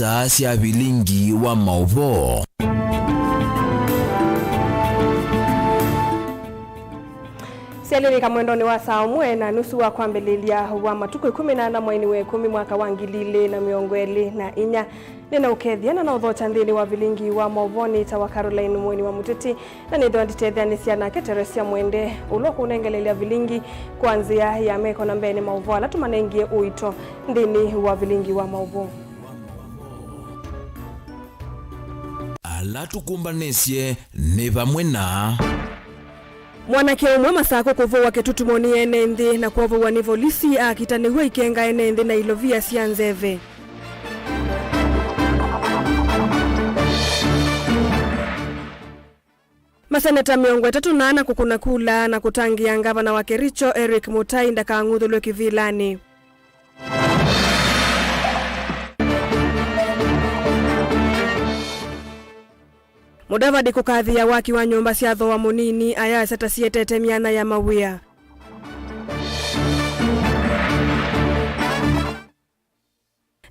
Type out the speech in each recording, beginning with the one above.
isa cia Vilingi wa Mauvoo. Sialini kamwendoni wa saa umwe na nusu wa kwambelilia wa matuku 18 mwezi wa 10 mwaka wa 2024 nina ukethiana na uthocha nthini wa Vilingi wa Mauvoo ni ta wa Caroline mwini wa MUTETI na nitho anditethania na Keteresia Mwende ulo kunengelelia Vilingi kuanzia ya meko na mbene Mauvoo ala tumanengie uito nthini wa Vilingi wa Mauvoo. Ala tukumbanesie ni vamwe na mwanake umwe masako kuvowa ketutumoni enenthi na kuvowa ni volisi akitaniwe ikenga enenthi na ilovia cia nzeve. Maseneta 38 kukuna kula na kutangia ngavana wa Kericho Eric Mutai ndakang'uthulwe kivilani. Mudavadi kukathia waki wa nyumba cia thoa munini aya seta sietete miana ya mawia.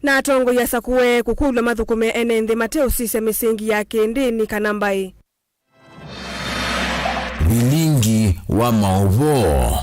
Na atongo ya sakuwe kukula mathukume enenthi mateo sise misingi ya kendini kanambai. Vilingi wa Mauvoo.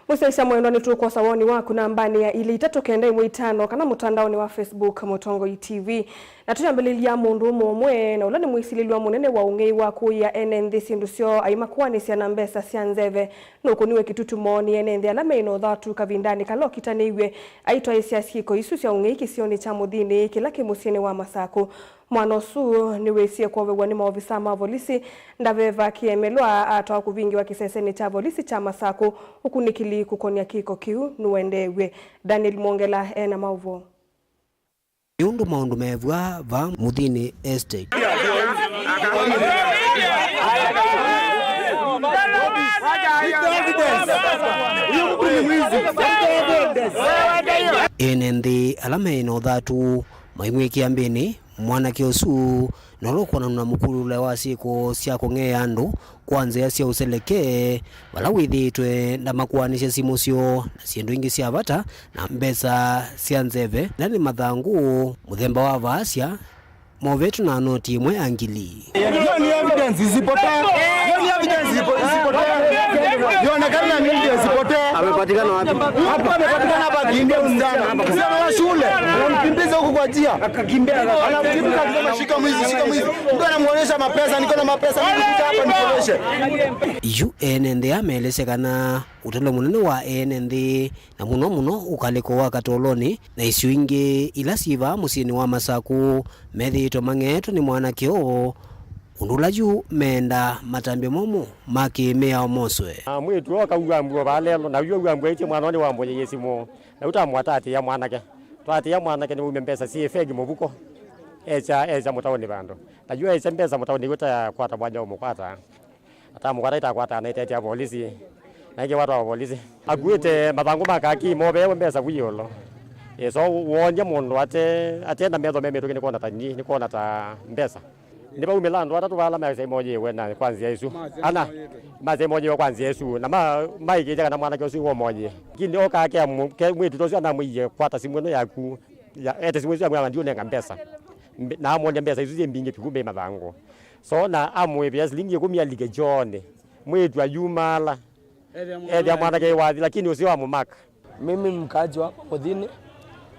Musaisa mwendo ni tuko sawoni waku na mbani ya ili itatokenda imwe 5 kana mutandaoni wa Facebook Mutongo TV na tuyambelilia mundu mumwe na ulani mwisililwa munene wa ungei waku ya enenthi sindu sio aimakwani cia na mbesa cia nzeve nuko niwe kitutumoni enenthi ala meino thatu kavindani kalokitaniwe aitwa isia siko isu cia ungei kisioni cha muthini kila kimusiene wa Masako. Mwanosu niwesie kwa ni maofisa ma polisi ndaveva kiemelwa atoa kuvingi wa kiseseni cha polisi cha Masako ukunikili kukonia kiko kiu nuendewe. Daniel Mongela ena Mauvoo. Yundu maundu mevwa va muthini estate. Enenthi alameino thatu maimwe kiambini mwanake usu nolokwana na mukulule wa siko cia kung'ea andu kwanza cia useleke wala withitwe ndamakwanisha simu cio na ciendu ingi cia bata na mbesa cia nzeve na ni mathangu muthemba wa vasia movetu na noti imwe angili. Ni evidence isipotea. Ni evidence isipotea. Yonekana nini isipotea? Amepatikana wapi? Hapa amepatikana hapa kimbia msichana hapa. Msichana wa shule. Anamkimbiza huko kwa njia. Akakimbia. Anamkimbiza akisema shika mwizi. Ndio anamuonesha mapesa, niko na mapesa nikuja hapa nikuoneshe. UNND ameelesekana utendo munene wa NND na muno ukaliko wa katoloni na isu ingi ila siva musini wa Masaku methito mangeto ni mwanake o undulaju menda matambe momu makimea omoswe. Mwitu akaugwa mbuo balelo na uyugwa mbuo ite mwana wa mboye yesimo na utamwatati ya mwanake. Twati ya mwanake ni umempesa si efegi mubuko. Echa mutaoni bando. Najua echa mpesa mutaoni guta kwata bwanja omukwata. Atamukwata itakwata na ite ya polisi. Na ke watu wa polisi. Agwite mabango makaki mobe mpesa kuyolo. So wonje mundu atenda mezo memeto kini kona tani ni kona ta mpesa. Ndiba umelando atatu bala maze moje wena kwanza Yesu. Ana maze moje kwanza Yesu na maige jaga na mwana ke usiwo moje. Kindi okake mwitu tosi na mwiye kwata simu yaku ya ete simu yaku ndio nenga mpesa. Na amonde mpesa izuze mbinge pikumbe mabango. So na amwe bya silingi 10 lige jone. Mwitu ayumala. Ede mwana ke wazi lakini usiwa mumaka. Mimi mkaji wa Modhini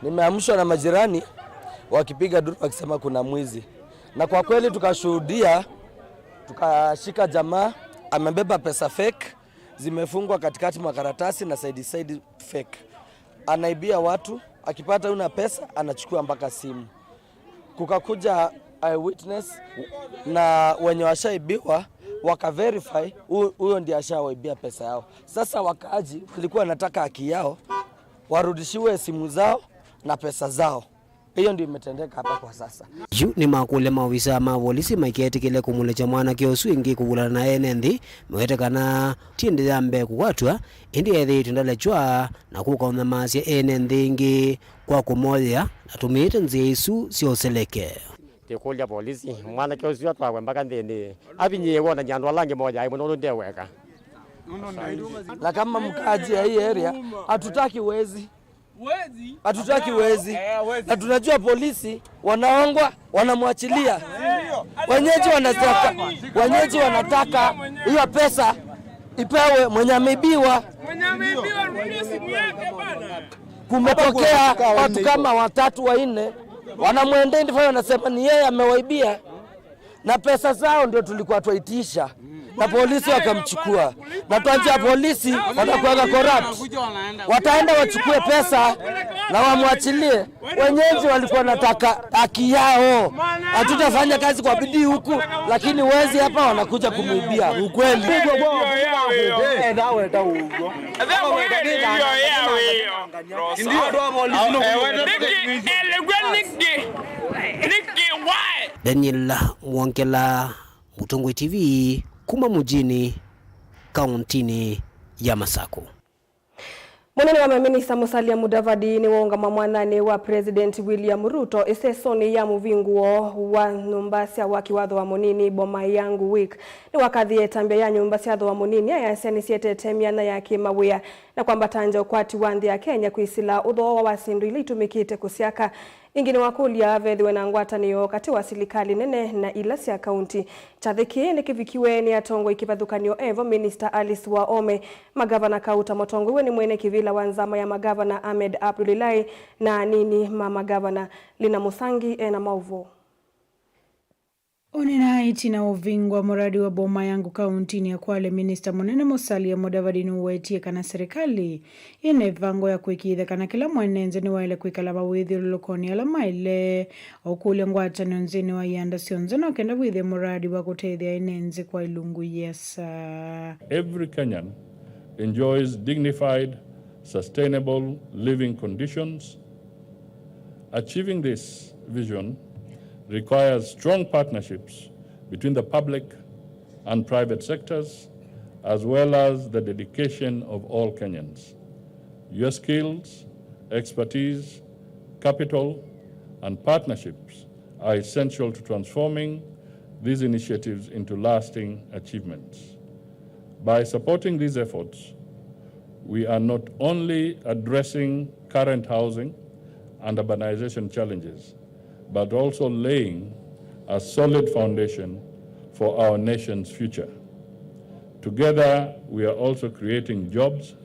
nimeamshwa na majirani wakipiga duru wakisema kuna mwizi. Na kwa kweli tukashuhudia, tukashika jamaa amebeba pesa fake zimefungwa katikati makaratasi na side fake. Anaibia watu, akipata una pesa anachukua mpaka simu. Kukakuja eyewitness na wenye washaibiwa wakaverify huyo ndiye ashawaibia pesa yao. Sasa wakaaji walikuwa wanataka haki yao, warudishiwe simu zao na pesa zao. Hiyo ndio imetendeka hapa kwa sasa. Ni makule mawisa ma polisi maiketi kile kumulecha mwana ke uswingi kugula na NND mwetekana tindi zambe kukwatwa indi ethi tundalechwa na kukaona masi NND ngi kwa kumoja na tumite nzi isu sio seleke. Tekolya polisi mwana ke uswa twa mpaka ndende abinye wona nyandwa lange moja ai muno ndeweka. Na kama mkaji ya hii area hatutaki wezi. Hatutaki wezi. Na tunajua polisi wanaongwa, wanamwachilia. Wenyeji wanataka hiyo pesa ipewe mwenye ameibiwa. Kumetokea watu kama 3 4 wanamwendea ndivyo wanasema ni yeye amewaibia, na pesa zao ndio tulikuwa tuitisha, na polisi wakamchukua. Na tuanjia polisi watakuwa corrupt, wataenda wachukue pesa na wamwachilie. Wenyeji walikuwa wanataka haki yao. Hatutafanya kazi kwa bidii huku, lakini wezi hapa wanakuja kumuibia. Ukweli Daniel Mwankela, Mutongo TV, kuma mjini kauntini ya Masako. Munene wa Minista Musalia Mudavadi ni waungama mwanane wa President William Ruto isesoni ya muvinguo wa nyumba cia wakiwatho wa munini boma yangu week ni wakadhi etambia ya nyumba cia wa munini ya seni sietete miana ya kimawia na kwamba tanja ukwati wa nthi ya Kenya kuisila utho wa wasindu ili itumikite kusiaka ingine wakulia vethiwe na ngwatanio kati wa serikali nene na ila cia kaunti. Chathiki ni kivikiwe ni atongo ikivathukanio evo Minister Alice Waome, magavana kauta Motongo iwe ni mwene kivila wa nzama ya magavana Ahmed Abdullahi na nini magavana Lina Musangi na Mauvoo. Onena itina uvingwa muradi wa boma yangu kauntini ya Kwale. Minister Munene Musalia Mudavadi nuwetie kana serikali ine vango ya kuikitha kana kila mwenenze ni waile kuikala mawithi lulukoni ala maile okule ngwatani onzini wa yanda sionzana kenda withe muradi wa kutethia inenze kwa ilungu yesa. Every Kenyan enjoys dignified, sustainable living conditions. Achieving this vision requires strong partnerships between the public and private sectors, as well as the dedication of all Kenyans. Your skills, expertise, capital, and partnerships are essential to transforming these initiatives into lasting achievements. By supporting these efforts, we are not only addressing current housing and urbanization challenges, but also laying a solid foundation for our nation's future. Together, we are also creating jobs,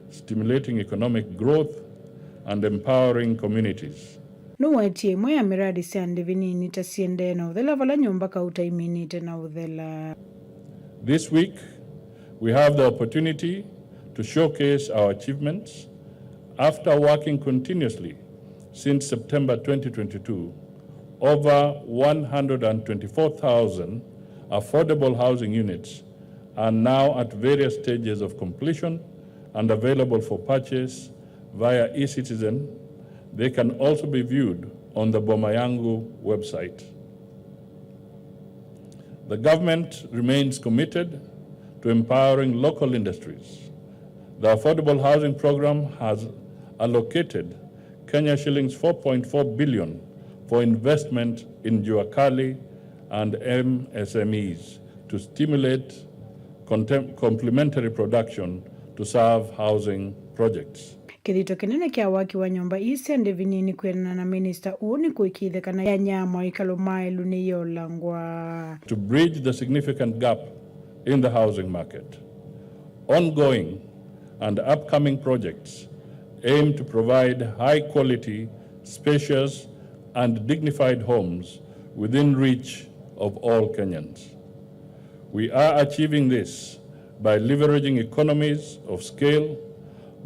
stimulating economic growth, and empowering communities. Nuwetie moya miradi siande vinini tasiende na udhela vala nyumba kauta iminite na udhela. This week, we have the opportunity to showcase our achievements. After working continuously since September 2022, over 124,000 affordable housing units are now at various stages of completion and available for purchase via eCitizen. They can also be viewed on the Boma Yangu website. The government remains committed to empowering local industries. The Affordable Housing Program has allocated Kenya shillings 4.4 billion for investment in Juakali and MSMEs to stimulate complementary production to serve housing projects. Kithito kinene kia waki wa nyumba isiande vinini kwena na minister uni kuikithe kana ya nyama ikalomailu ni yolangwa. To bridge the significant gap in the housing market, ongoing and upcoming projects aim to provide high quality, spacious, and dignified homes within reach of all Kenyans. We are achieving this by leveraging economies of scale,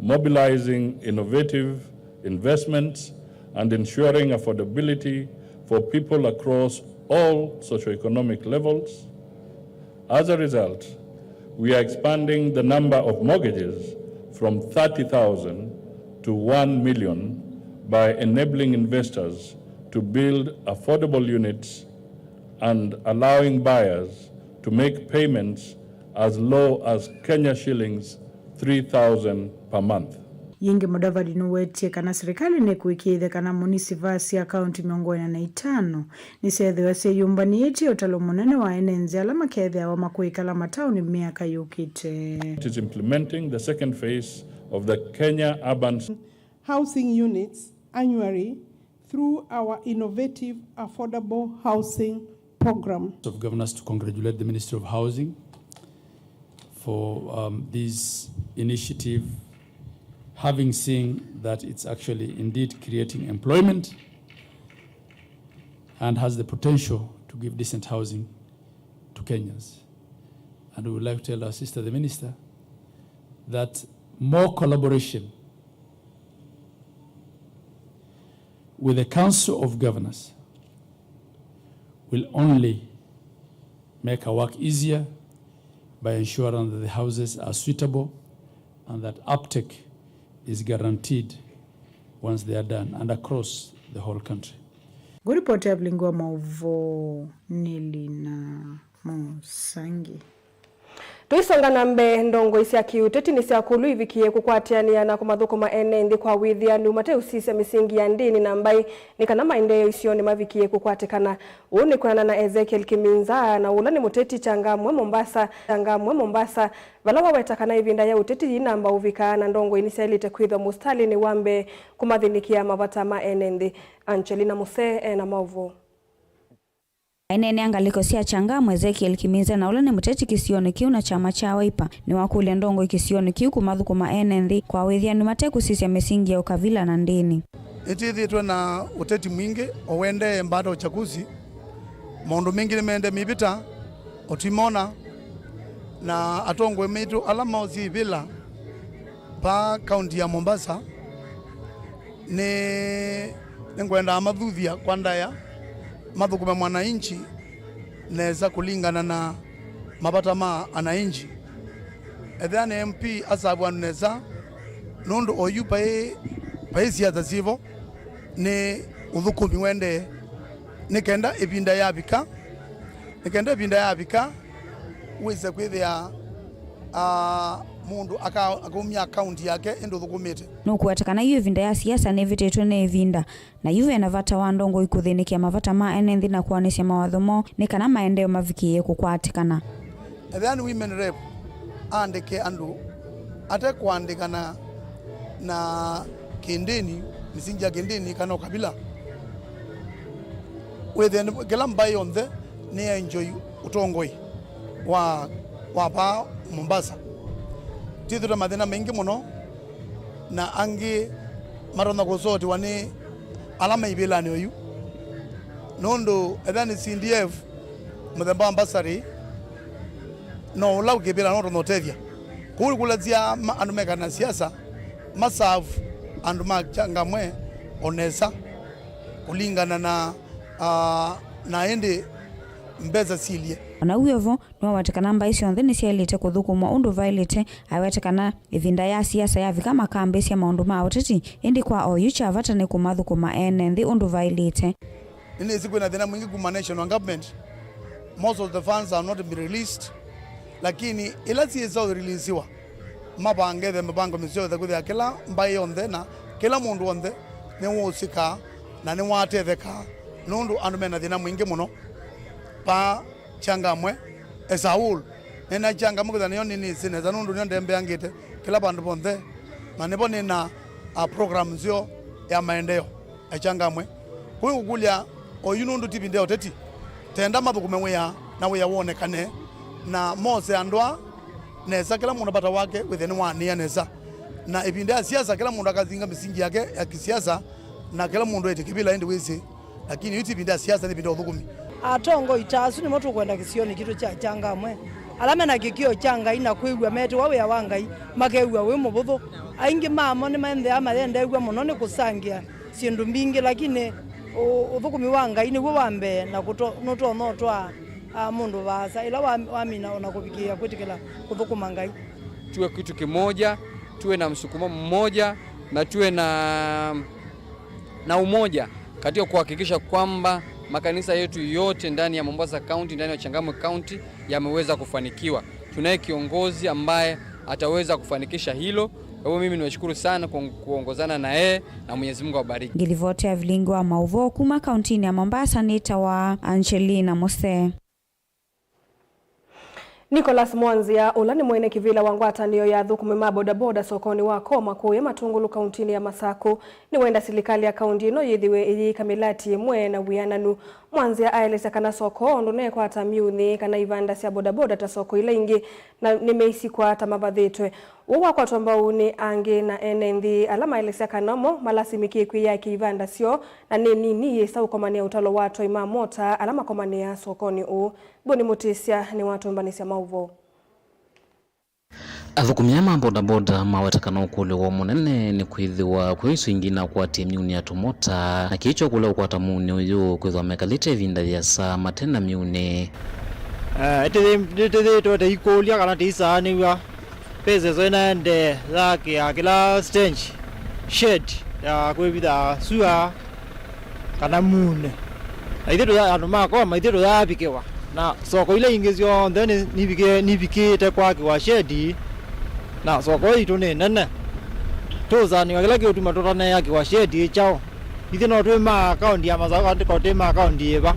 mobilizing innovative investments, and ensuring affordability for people across all socioeconomic levels. As a result, we are expanding the number of mortgages from 30,000 to 1 million by enabling investors to build affordable units and allowing buyers to make payments as low as Kenya shillings 3,000 per month. Yingi Mudavadi nuwetie kana serikali ne kuikithe kana munisivasi ya kaunti miongoni na 5 ni sethe wase yumbani eti otalo munene wa enenze ala makethe wa makuikala matauni miaka yukite. It is implementing the second phase of the Kenya Urban housing units annually through our innovative affordable housing program. Of governors to congratulate the Ministry of Housing for this initiative, having seen that it's actually indeed creating employment and has the potential to give decent housing to Kenyans. And we would like to tell our sister, the Minister, that more collaboration with the Council of Governors will only make our work easier by ensuring that the houses are suitable and that uptake is guaranteed once they are done and across the whole country. Guripoti ya Vilingi wa Mauvoo Nilina Musangi. Tuisonga nambe ndongo isi ya kiuteti nisi ya kulu ivikie kukwatiania na kumadhukuma enendi kwa withia ni umate usisi ya misingi ya ndini na ambai ni kana maendeleo isioni mavikie kukwatikana uni kuna na Ezekiel Kiminza na ulani muteti changamwe Mombasa valawa wetakana ivinda ya uteti ina amba uvika na ndongo inisi ya ilite kuidha mustali ni wambe kumadhinikia mavatama enendi. Angelina Muse na Mauvoo. Ainene angaliko sia changamwe Ezekiel Kiminza na ulani muteti kisioni kiu na chama cha Wiper ni wakule ndongo ikisioni kiu kumadhukuma enendi kwa withia ni mateku sisi ya misingi ya ukavila na ndini. Itithitwe na uteti mwingi owende mbada uchaguzi maundu mingi nimeende mibita otimona na atongwe mitu alama ozi vila pa kaunti ya Mombasa ni ngwenda amadhuthia kwa ndaya madhukume mwananchi neza kulingana na mabata ma anainchi ethane MP asabu aneza nundu oyu paisi ya zivo ni uthukumi wende nikenda ibinda yabika wise kwithia mundu akumya account yake endo thukumite nukuatakana iyo vinda ya siasa ne vitetwe ne vinda na yuve na vata wa ndongo ikuthinikia mavata ma enendi na kuanisha mawathomo ni kana maendeo mavikie kukwatikana. Then women rep andike andu ate kuandikana na kindini misingi ya kindini kana ukabila within kila mbai onthe ni enjoy utongoi wa pa Mombasa tithura mathina mengi muno na angi marona gusoti wani alama ibila ni oyu nondo ethani CDF muthemba ambassador no lau kibila no notethia kulazia andu meka na siasa masafu andu machangamwe onesa kulingana na ende mbeza silie na uyevo no watakana mba isi onthe nisiailite kuthukumwa undu vailite awetakana ivinda ya siasa ya vika makambe sia maundu ma uteti indi kwa oyu cha vatane kumathukuma enendi undu vailite nini siku ina thina mwingi kuma national government. Most of the funds are not released, lakini ila siya releasiwa mabangethe mabango misio the kuthia kila mbai onthe na kila mundu onthe ni wosika na ni watetheka nundu andu mena thina mwingi muno pa changamwe esaul nena changamwe kuthania yo nini sineza nundu nyo ndembe angite kila bandu bonthe na nipo nina program zio ya maendeleo changamwe kuikukulia oyu nundu tipinde oteti tenda mathukume wia na wia wonekane na mose andwa nesa kila mundu bata wake within wania nesa na ipinde ya siasa kila mundu akazinga misingi yake ya kisiasa na kila mundu etikibila ende wese lakini yuti ipinde ya siasa ni ipinde uthukumi atongo itasu ni moto kwenda kisioni kitu cha changamwe alame na kikio changa ina kwigwa mete wawe ya wangai makegwa we mubuthu aingi mamo ni maende ama yende egwa muno ni kusangia sindu mbingi lakini uthukumi wangai ni wambe na kuto notwa mundu basa ila wamina ona kubikia kwitikila kuthukuma ngai tuwe kitu kimoja tuwe na msukumo mmoja na tuwe na umoja katika kuhakikisha kwamba makanisa yetu yote ndani ya Mombasa County, ndani ya Changamwe County yameweza kufanikiwa. Tunaye kiongozi ambaye ataweza kufanikisha hilo. Kwa hiyo mimi niwashukuru sana kuongozana na yeye na Mwenyezi Mungu awabariki. Gilivote ya Vilingi wa Mauvoo kuma kaunti ya Mombasa nita wa Angelina Mose. Nicholas Mwanzia ulani mwene kivila wangwatanio ya thukumi bodaboda sokoni wa Koma kuya Matungulu kauntini ya Masako ni wenda serikali ya kaunti ino yithiwe iyi kamilati mwe na wiananu. Mwanzia aeleza kana soko ndune kwa tamiuni kana ivanda cia bodaboda ta soko ile ingi na nimeisi kwa tamabathitwe uwa kwa tombauni angi na NND alama eleza kanamo malasimiki kwiya kivanda sio na nini yesa ukomania utalo watu imamota alama komania sokoni u boni mutisia ni watu mbanisia Mauvoo. Athukumia bodaboda mawetakana ukule wa munene ni kwithiwa kwisu ingina kwa temiuni ya tumota na kicho kule ukwata muni uyu kwithwa mekalite vinda vya saa matena miune. Iti tote ikulia kana tisaaniwa pese zoina ende zake ya kila stage shed ya kwibitha sua kana mune na ithitu ya andu makoma ithitu ya bikewa na soko ile ingizio then nibikite kwa kiwa shed na soko itu ni nene tuzani wakila kiutuma totane ya kiwa shed chao ithino twima account ya mazako ndiko twima account eba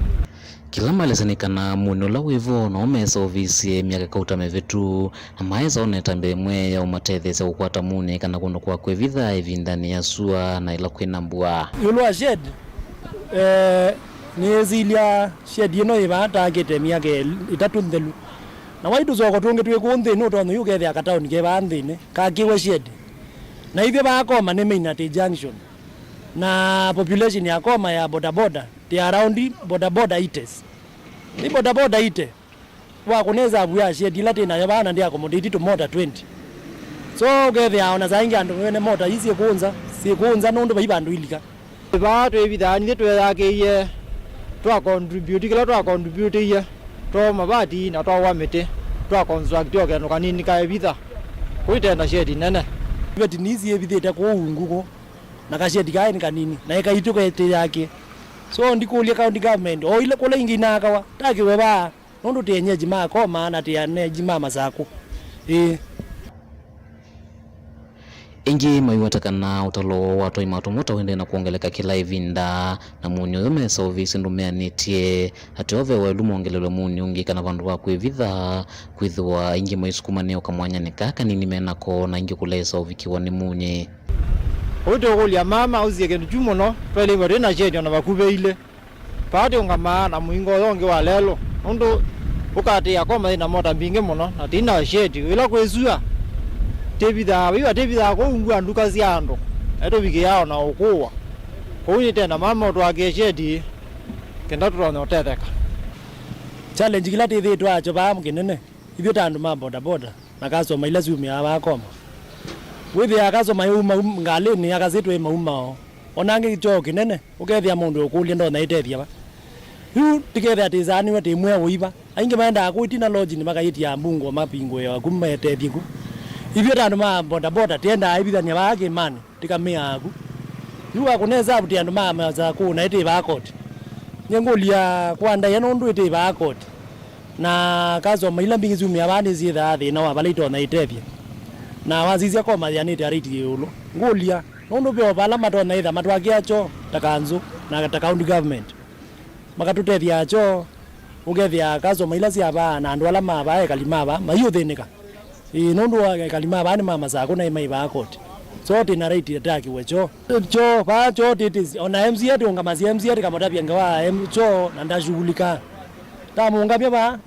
kila malesanikana muni ula wivo na umesa ovisi miaka kauta mevetu na maeza oneta mbemwe ya umatethesa ukwata muni kana kuno kwa kwevitha evindani ya sua na ila kwinambua yulwa shed ni zilia shed ino iba target miaka itatu nthelu na waitu soko tunge twe kunthi no tono yugethe akatauni ke banthine ka kiwe shed na ithio ba Koma ni main at junction na population ya Koma ya bodaboda they around bodaboda ites ni bodaboda ite wa kuneza abuya shed ila tena yabana ndia accommodate to motor 20 so ugethe aona zaingi andu wene motor isi kunza nundu baibandu ilika ba twe bidani twe yake ye to contribute kila to contribute ye to mabati na to wamete to construct yo keno kanini ka ebitha kuitenda shed nene beti nizi ebithite ko unguko na ka shed ka ni kanini na ikaituka ete yake so ndikulia county government o ile kule ingina akawa takiwe ba nundu tenyeji ma Koma na tianeji mama zako ingi maiwatakana utalo watu imatumota wende na kuongeleka kila ivinda na muni umesa ovisi ndumeanitie ati ove welu muongelelwe muni ungi kana vandu wa kwivitha kwithwa ingi maisukumaneo kamwanyane kaka nini menako na ingi kulesa ovikiwa ni muni oto kulia mama uzie kenu jumono pele bari na shed na bakube ile pade ngama na muingo yonge wa lelo ndo ukati ya Koma ina mota mbinge mono na tina shed ila kwezua tebitha ko ungu anduka ziando eto bige yao na okuwa ko ni tena mama to ageshedi kenda to no teteka challenge kila tithi to acho ba mkinene ibyo tandu bodaboda nakaso maila zumi aba Koma withi akaso mayuma ngalini akazitwe mauma onange icho kinene ukethia mundu okulia ndo na itethia ba yu tikethia tizani wete mwe wiba ainge maenda akuitina lodge ni makayitia mbungo mapingo ya kumetethia ibyo tandu bodaboda tienda ibithania bake mani tikamia aku yuwa kuneza abuti andu maza ku na ite bakoti nyengulia kwanda yano ndu ite bakoti na kazo maila mbingi zumi abandi zitha thi na wabalito na itethia na wazizia Koma yanite ariti yulo ngulia ndu byo bala matona itha matwakia cho takanzu na county government makatutethia cho ugethia kazo maila cia ba na andu ala mabae kalima ba mayuthinika nundu kalima bani mama zako na imai bakoti so tina right ataki wecho cho ba cho titis ona MC ati unga mazi MC ati kama tabia ngawa cho na ndashughulika tamunga pia ba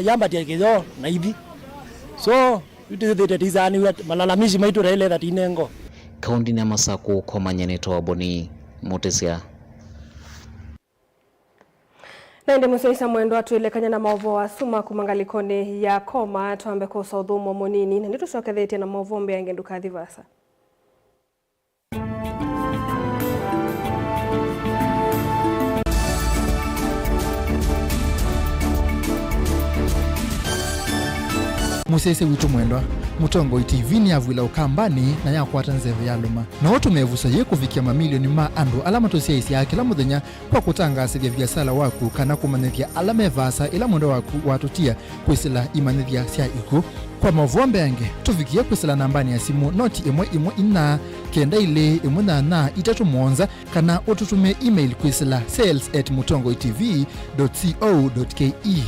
yamba tiakezo na hivi so it is ani malalamishi maitu raile that inengo kaundi na Masako Koma nyeneto waboni mutesia na ndi museisa mwendo atuilekanya na Mauvoo wa suma kumangalikoni ya Koma tuambe ko saudhumo monini na nito shokethetie na Mauvoo mbe angenduka thivasa. Musese witu mwendwa Mutongo TV ni avwila ukambani na yakwata nzeve ya luma na watu mevusa ye kufikia mamilioni ma andu alama tosia isi ya kila muthenya kwa kutangasithia biasala waku kana kumanithia alama evasa ila mwendo waku watutia kwisila imanithia sia iku kwa Mauvoo mbeange tufikia kwisila nambani ya simu noti imwe ina kenda ile na itatu mwonza kana ututume email kwisila sales@mutongoitv.co.ke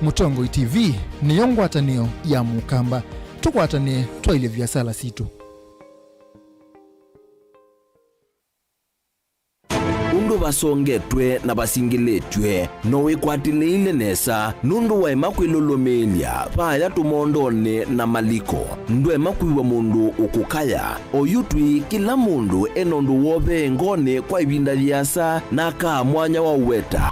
Mutongo TV niyo ngwatanio ya Mukamba. Tukwatanie twaile vyasala situ. Undu basongetwe na basingiletwe no wikwatileile nesa nundu wa emakwilolomelia paya tumondone na maliko ndu emakwiwa mundu ukukaya oyutwi kila mundu enondu wobe ngone kwa ibinda lyasa na kaa mwanya wa uweta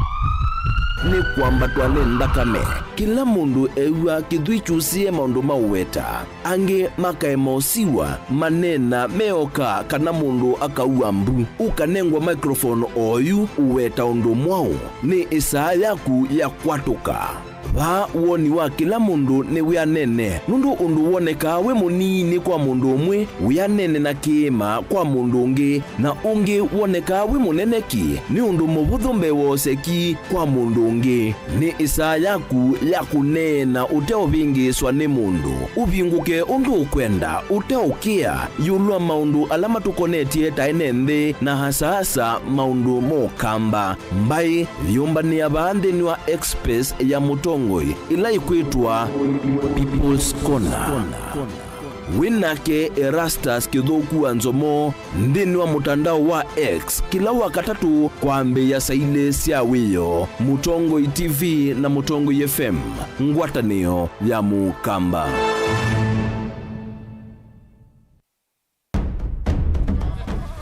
ni kwamba twane ndakame kila mundu ewa kidwichusie maundu mauweta ange makaemosiwa manena meoka kana mundu akaua mbu ukanengwa microphone oyu uweta undu mwao ni isaa yaku ya kwatuka va woni wa kila mundu ni wianene nundu undu woneka we munini kwa mundu umwe wianene na kiima kwa mundu ungi na ungi woneka we muneneki ni undu muvuthu mbewoseki kwa mundu ungi ni isaa yaku ya kunena uteovingiswa ni mundu uvinguke undu ukwenda uteukia yulwa maundu alama tukonetie taine nthi na hasa maundu mokamba mbai vyumbania vaandhini wa express ya Mutongo ila ikwitwa People's Corner. WINAKE Erastus Kithoku Anzomo ndini wa mutandao wa X kila wakatatu kwa mbe ya saile sia wiyo Mutongo TV na Mutongo FM ngwatanio ya Mukamba.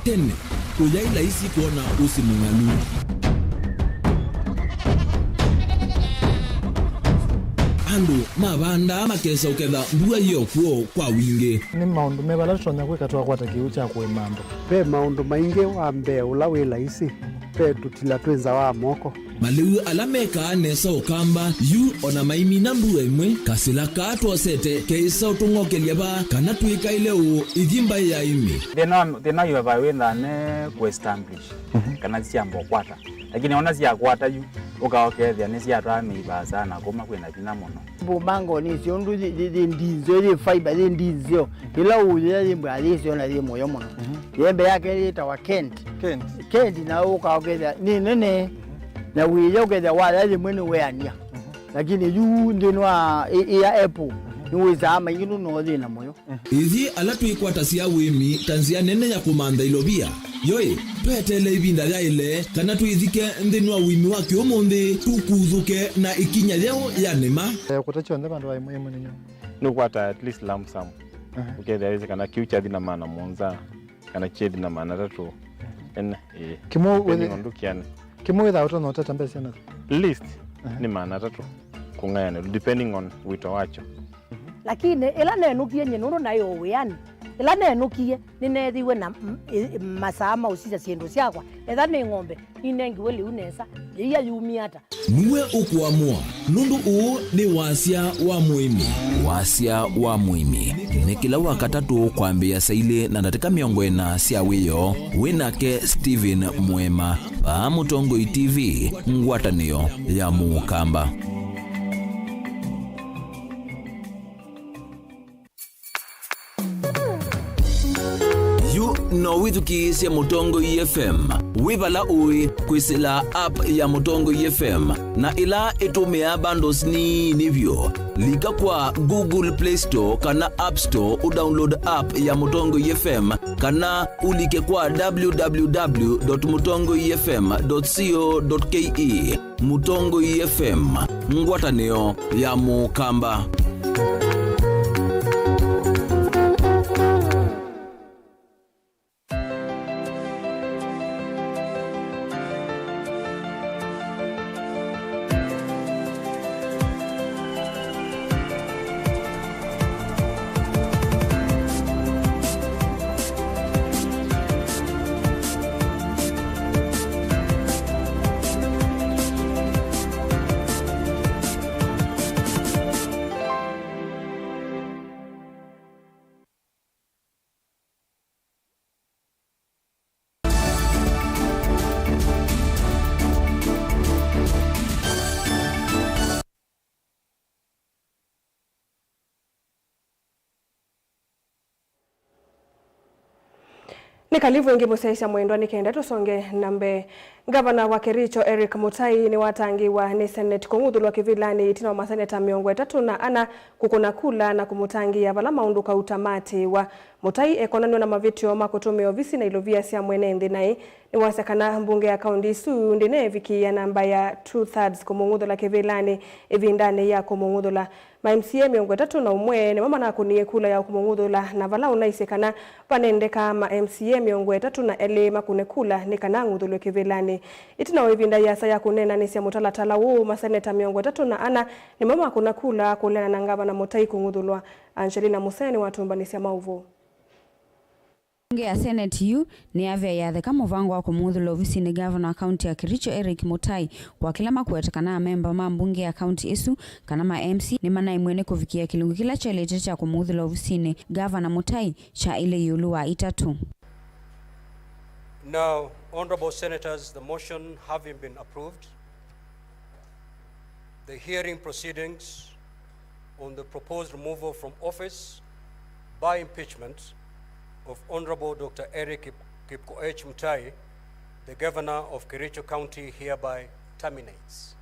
Tene kuyaila isi kuona usimungalu andu mabanda makesa uketha mbua iyo kuo kwa wingi ni maundu mebala tutonya kwikatwa kwata kiu cha kwemambo pe maundu maingi wa mbe ula wila isi pe tutila twenza wa moko maliu alameka nesa ukamba yu ona maimi na mbua imwe kasila katwa sete keisa utungokelia ba kana tuika ile u ithimba ya imi thina yu ba wenda ne kuestablish kana siambo kwata lakini ona sia kwata yu ukaokethia ni sia twami ba sana kuma kwina thina muno bumango ni cio ndu ndinzo ni fiber ni ndinzo ila uye ni mbali cio na ni moyo muno yembe yake itawa Kent na ukaokethia ni nene na wiye ukethia wala ni mwene weania lakini yu ndinwa ya Apple niweza maingi no thina moyo ithi alatu ikwata cia wimi tanzia nene ya kumanda ilobia yoi twetele ibinda ya ile kana tuithike nthini wa wimi wa kiumuthi tukuthuke na ikinya yao ya nema kutacho nda bandu wa imwe ninyo no kwata at least lump sum ukethia weze kana kiucha thina maana monza kana chedi na maana tatu en kimo wele ondukiane kimo without no tata mbese na list ni maana tatu kungayana depending on wito wacho lakini ila nenukie nyenuno nayo wiani ila nenukie ninethiwe na masama usisa siendo siakwa etha ni ng'ombe inengiwe liu nesa liya yumiata niwe ukuamua nundu uu ni wasia wa muimi ni kila wakatatu kwambia saile na ndatika miongo ina sia wiyo WINAKE Steven Mwema pa Mutongo TV ngwatanio ya Mukamba. No withukiisya Mutongo FM wibala ui kwisila app ya Mutongo FM na ila itumia bundles ni nivyo lika kwa Google Play Store kana App Store udownload app ya Mutongo FM kana ulike kwa www.mutongofm.co.ke Mutongo FM ngwatanio ya Mukamba. Nikalivu ingi musaisha mwendo nikenda tusonge nambe Gavana wa Kericho Eric Mutai ni watangiwa ni Senate kung'uthulwa kivilani itina maseneta 34 kukuna kula na kumutangia vala maunduka utamati wa Mutai ekonanwa na mavitio makutume ofisi na ilovia sia mwene nthi nai ni wasekana mbunge ya kaunti isu ndine viki ya namba ya 2/3 kumung'uthula kivilani ivindani ya kumung'uthula ma MCA 31 ni mama na kunie kula ya kumung'uthula na vala unaisekana panendeka ma MCA 32 makune kula ni kana ng'uthulwe kivilani itina wivinda yasa ya kunena ni sia mutalatala wo maseneta 34 ni mama kuna kula kulena na Gavana Mutai kung'uthulwa. Angelina Museni watumbani sia Mauvoo. Bunge ya Senate yu ni avya yatheka muvango wa kumuthula ofisi ni Gavana wa kaunti ya Kericho Eric Mutai kwa kila makuetekana memba ma mbunge ya kaunti isu kana ma MC ni mana imwene kufikia kilungu kila chelete cha kumuthula ofisi ni Gavana Mutai cha ile yulu wa itatu. Now, honorable senators, the motion having been approved, the hearing proceedings on the proposed removal from office by impeachment of Honorable Dr. Eric Kipkoech Mutai, the Governor of Kericho County, hereby terminates.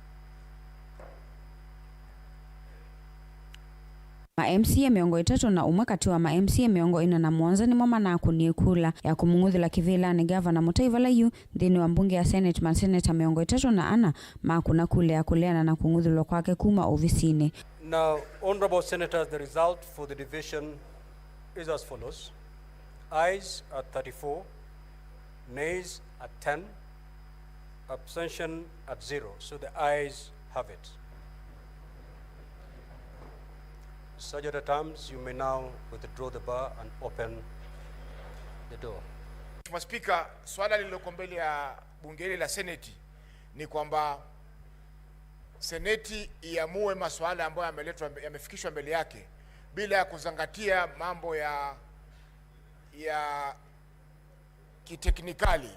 Ma MCA 31 na umwe kati wa ma MCA 47 ni mama na kunie kula ya kumung'uthula kivilani Gavana Mutai vala yu thini wa mbunge ya Senate maseneta 34 makuna kule ya kuleana na kung'uthulwa kwake kuma ofisini. Now, honorable senators, the result for the division is as follows. Ayes at 34, nays at 10, abstention at 0. So the ayes have it. Such are the terms, you may now withdraw the bar and open the door. Mheshimiwa Spika, swala lililoko mbele ya bunge hili la Seneti ni kwamba Seneti iamue masuala ambayo yamefikishwa mbele yake bila ya kuzingatia mambo ya kiteknikali,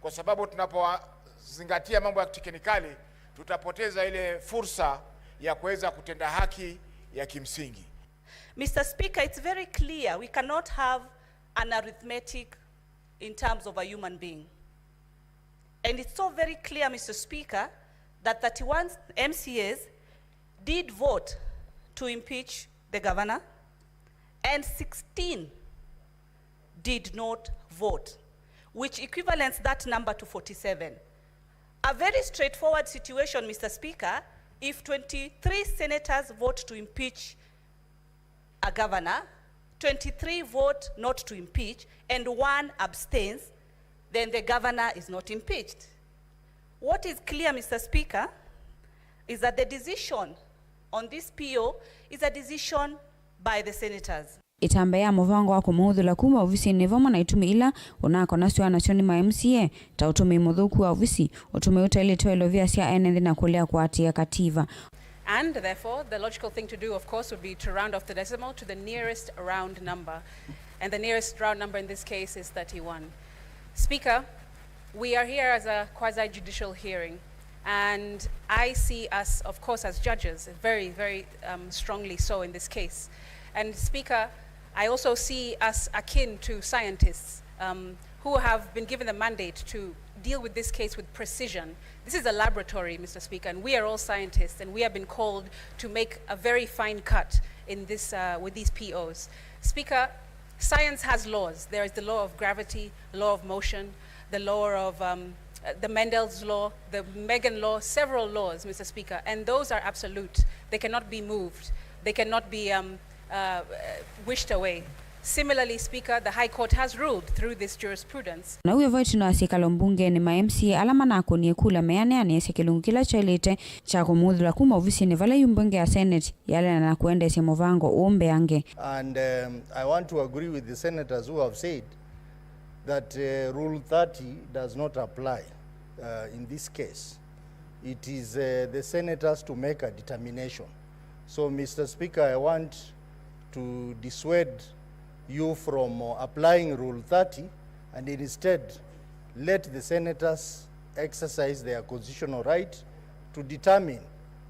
kwa sababu tunapozingatia mambo ya kiteknikali tutapoteza ile fursa ya kuweza kutenda haki ya kimsingi. Mr. Speaker, it's very clear we cannot have an arithmetic in terms of a human being. And it's so very clear, Mr. Speaker, that 31 MCAs did vote to impeach the governor and 16 did not vote, which equivalents that number to 47. A very straightforward situation, Mr. Speaker. If 23 senators vote to impeach a governor, 23 vote not to impeach, and 1 abstains, then the governor is not impeached. What is clear, Mr. Speaker, is that the decision on this PO is a decision by the senators. Itambea muvango wa kumuthula kuma ofisi ni vama na itumi ila unako nasyo anachoni ma MCA ta utumi muthuku wa ofisi utume utele toelovia sia enende na kulea kuatia kativa. And therefore the logical thing to do, of course, would be to round off the decimal to the nearest round number, and the nearest round number in this case is 31. Speaker, we are here as a quasi-judicial hearing, and I see us, of course, as judges, very, very strongly so in this case. And Speaker, I also see us akin to scientists who have been given the mandate to deal with this case with precision. This is a laboratory, Mr. Speaker, and we are all scientists, and we have been called to make a very fine cut in this, with these POs. Speaker, science has laws. There is the law of gravity, law of motion, the law of the Mendel's law, the Megan law, several laws, Mr. Speaker, and those are absolute. They cannot be moved. They cannot be wished away. Similarly, Speaker, the High Court has ruled through this jurisprudence. Na uwe voitu na asikalo mbunge ni ma MCA alama na kunie kula meane ane kilungu kila chelete cha kumuthula kuma ofisi ni vala yumbunge ya Senate yale na kuende ese muvango uombe ange. And I want to agree with the senators who have said that Rule 30 does not apply in this case. It is the senators to make a determination. So, Mr. Speaker, I want to dissuade you from applying Rule 30 and instead let the senators exercise their constitutional right to determine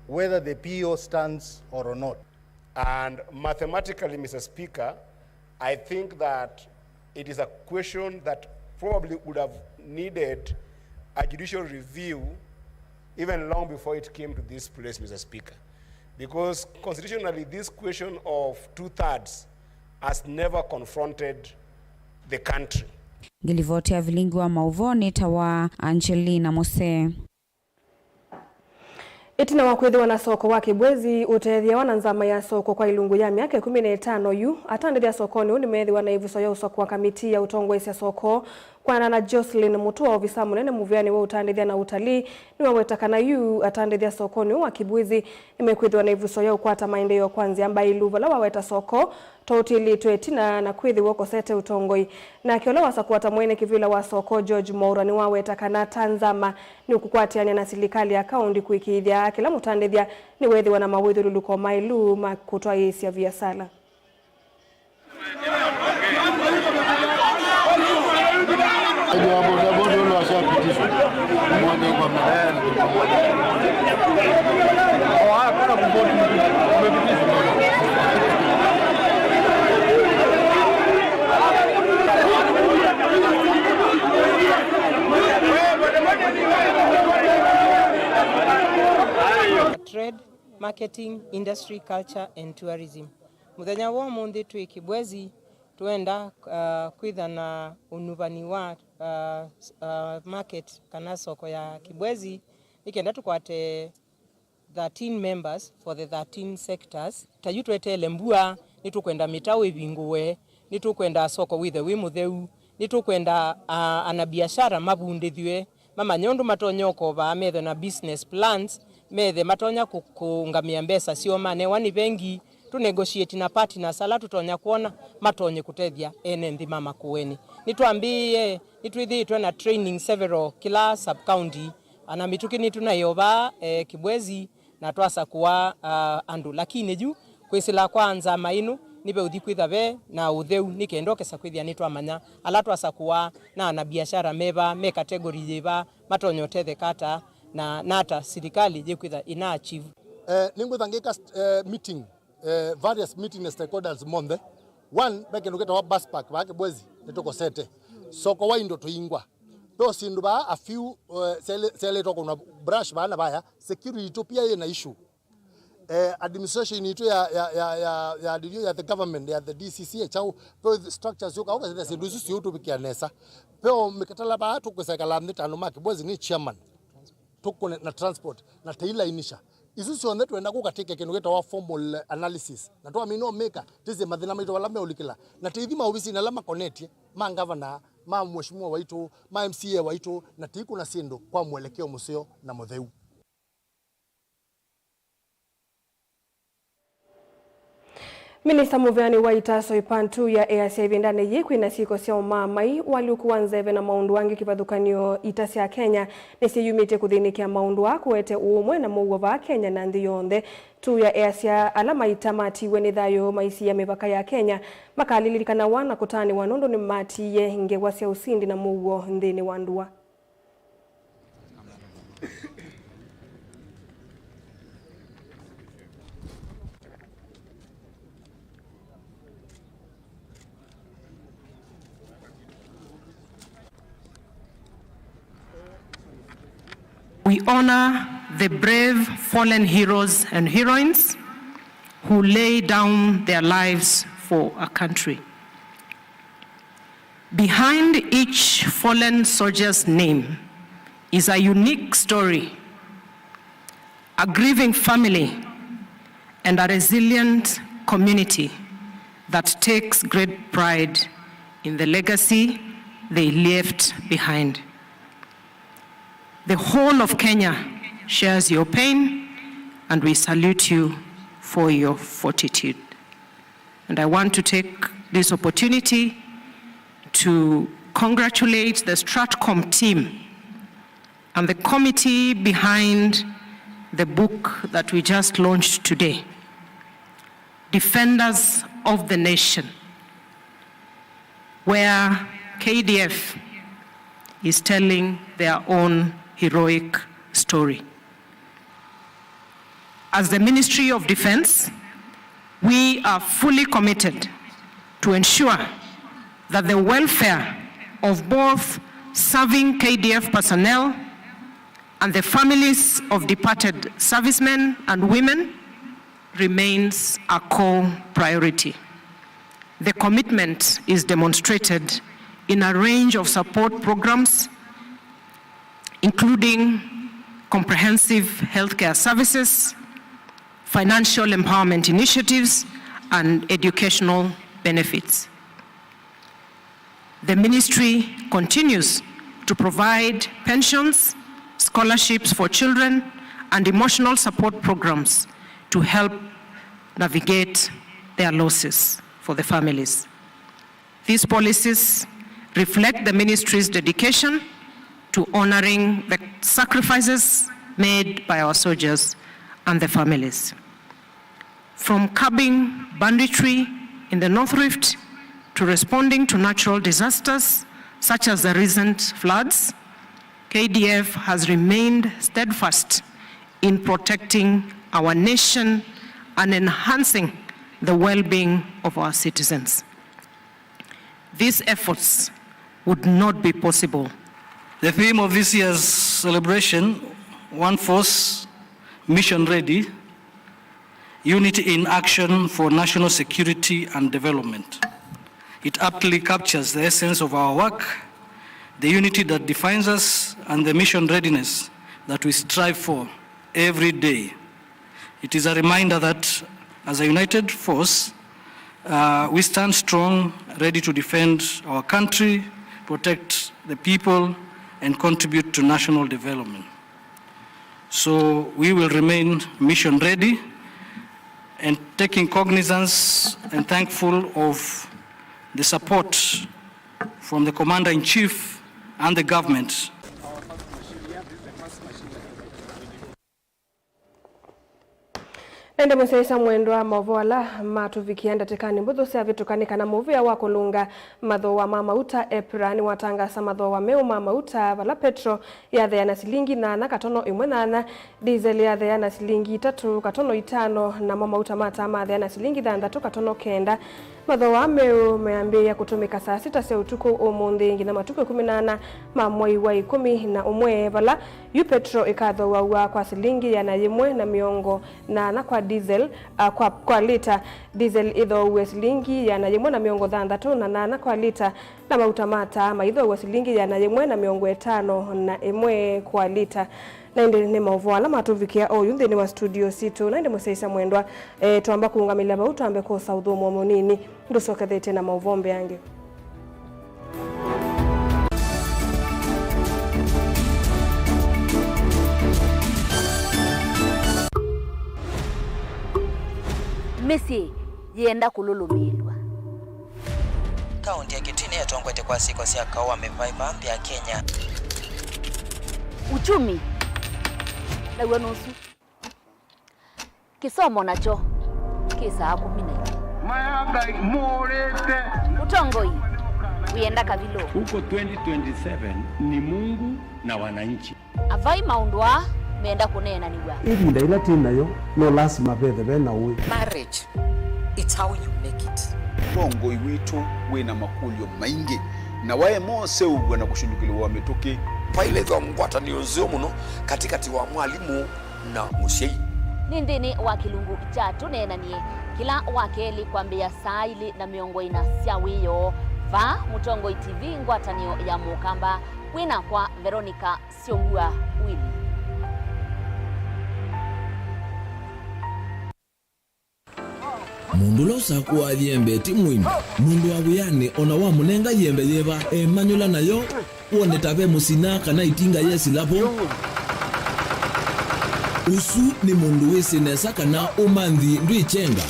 whether the PO stands or not. And mathematically, Mr. Speaker, I think that it is a question that probably would have needed a judicial review even long before it came to this place, Mr. Speaker. Because constitutionally, this question of 2/3 has never confronted the country. Ngilivotia Vilingi wa Mauvoo ni tawa Angelina Mose. Itina wakwithiwa na soko wa Kibwezi utethia wana nzama ya soko kwa ilungu ya miaka 15 yu atandithia sokoni uni methiwa na ivuso ya usoko wa kamiti ya utongwesi ya soko kwa na Jocelyn Mutua ofisa munene muviani wa utandithia na utalii ni wawetakana yu atandithia sokoni wa Kibwezi imekwithiwa na ivuso ya ukwata maendeleo kwanza ambaye iluva la waweta soko totili twetina na kwithiwa kosete utongoi na kiola wasakuata mwene kivila wa soko George Moura ni wawetakana Tanzama ni ukukwatiania na serikali ya kaunti kuikithia kila mutandithia ni wethiwa na mawithuluko mailu makutwa isi ya biashara. Trade, marketing, industry, culture and tourism. Muthenya wa mundi twi Kibwezi tuenda kwitha na unuvani wa market kana soko ya Kibwezi ikenda tukwate 13 members for the 13 sectors. Tayutwete lembua nitukwenda mitawe binguwe nitukwenda soko withe wimutheu nitukwenda anabiashara mabundithwe mama nyondu matonyoko ba metho na business plans methe matonya kungamia mbesa sio mane wani bengi tu negotiate na partners ala tutonya kuona matonye kutethia ene nthi mama kuweni nitwambie nitwithitwe na training several kila sub county ana mitukini tunayoba Kibwezi na twasa kuwa andu lakini ju kwisila kwanza mainu nibe uthikwitha be na utheu nikendokesa kwithia nitwamanya ala twasa kuwa na biashara meba me category jeba matonyothe kata na nata serikali jekwitha ina achieve ningwithangika meeting various meeting stakeholders monde one bekenuketa wa bus park ba Kibwezi nitokosete soko wa indo tuingwa to sindu ba a few sele toko na brush bana baya security pia ina issue administration itu ya the government ya the DCC chao po structures yoka oka zile sindu sisi yoto bikianesa po mikatala ba tukwesakala mtano ma Kibwezi ni chairman tuko na transport na taila inisha isu sio ndetu enda kukatike kinugeta wa formal analysis na to amino maker tize mathina maito wala meulikila na tithima ofisi na lama connect ma governor ma mheshimiwa waitu ma MCA waitu na tiku na sindo kwa mwelekeo museo na mutheu. Minista muviani wa itaso ipantu ya ASA vindane yekwi na siko sia umamai waliokuwa nzeve na maundu wangi kivadhukanio itasi ya Kenya nisi yumite kuthinikia maundu wako wete uumwe na Mauvoo va Kenya na nthi yonthe tu ya ASA alama itamatiwe ni thayo maisi ya mipaka ya Kenya makalilirikana wana kutani wanondo ni matiye ngewa sia usindi na Mauvoo nthini wa ndua. We honor the brave fallen heroes and heroines who lay down their lives for a country. Behind each fallen soldier's name is a unique story, a grieving family, and a resilient community that takes great pride in the legacy they left behind. The whole of Kenya shares your pain, and we salute you for your fortitude. And I want to take this opportunity to congratulate the Stratcom team and the committee behind the book that we just launched today, Defenders of the Nation, where KDF is telling their own heroic story. As the Ministry of Defense, we are fully committed to ensure that the welfare of both serving KDF personnel and the families of departed servicemen and women remains a core priority. The commitment is demonstrated in a range of support programs, including comprehensive healthcare services, financial empowerment initiatives, and educational benefits. The ministry continues to provide pensions, scholarships for children, and emotional support programs to help navigate their losses for the families. These policies reflect the ministry's dedication to honoring the sacrifices made by our soldiers and the families. From curbing banditry in the North Rift to responding to natural disasters such as the recent floods, KDF has remained steadfast in protecting our nation and enhancing the well-being of our citizens. These efforts would not be possible. The theme of this year's celebration, One Force, Mission Ready, Unity in Action for National Security and Development. It aptly captures the essence of our work, the unity that defines us, and the mission readiness that we strive for every day. It is a reminder that as a united force, we stand strong, ready to defend our country, protect the people, and contribute to national development. So we will remain mission ready and taking cognizance and thankful of the support from the Commander-in-Chief and the government. Ende museisa mwendo wa Mauvoo ala matuvikianda tekani mbuthu sia vitukanika na muvia wa kulunga matho wa mamauta April ni watangasa matho wa meu mamauta vala petro ya thea silingi 8 katono 1 diesel ya thea silingi 3 katono 5 na mamauta mata ma thea silingi 3 katono 9 matho wa meu meambia kutumika saa 6 cia utuku umuthi ngina matuku 18 ma mwai wa 11 vala yu petro ikatho wa kwa silingi ya na yimwe na miongo na kwa diesel kwa lita diesel idho wesilingi ya na yimwe na miongo 3 na kwa lita na mauta mata ma idho wesilingi ya na yimwe na miongo 5 na imwe kwa lita. Na inde ni Mauvoo ala matuvikia oyu nthini wa studio situ na inde museisa mwendwa tuamba kuungamila mauta ambe ko sauthumo munini ndusokethete na Mauvoo yange. Mesi yenda kululumirwa. Kaunti ya Kitini yatongwete kwa siku cia kawa mevaiva mpya ya Kenya. Uchumi na nusu kisomo nacho kisa 10 mayaga morete utongoi uyenda kavilo huko 2027 ni Mungu na wananchi avai maundwa meenda kunena niwa ili ndaila tinayo no lazima bethe na uwe marriage, it's how you make it. Bongo iwitu wina makulio maingi na wae mose ugwe na kushindukiliwa mituki paile tho ngwatanio nzio muno katikati wa mwalimu na mushei nindini wa kilungu chatu nenanie kila wakeli kwambia saili na miongo ina cia wiyo va Mutongo TV ngwatanio ya mukamba wina kwa Veronica Siongua Wili. mundu losa kwa yembe timwini mundu wa wiyane ona wa munenga yembe yeba manyula nayo uone tabe musina kana itinga yesi lapo usu ni mundu wisinesa kana umanthi ndwichenga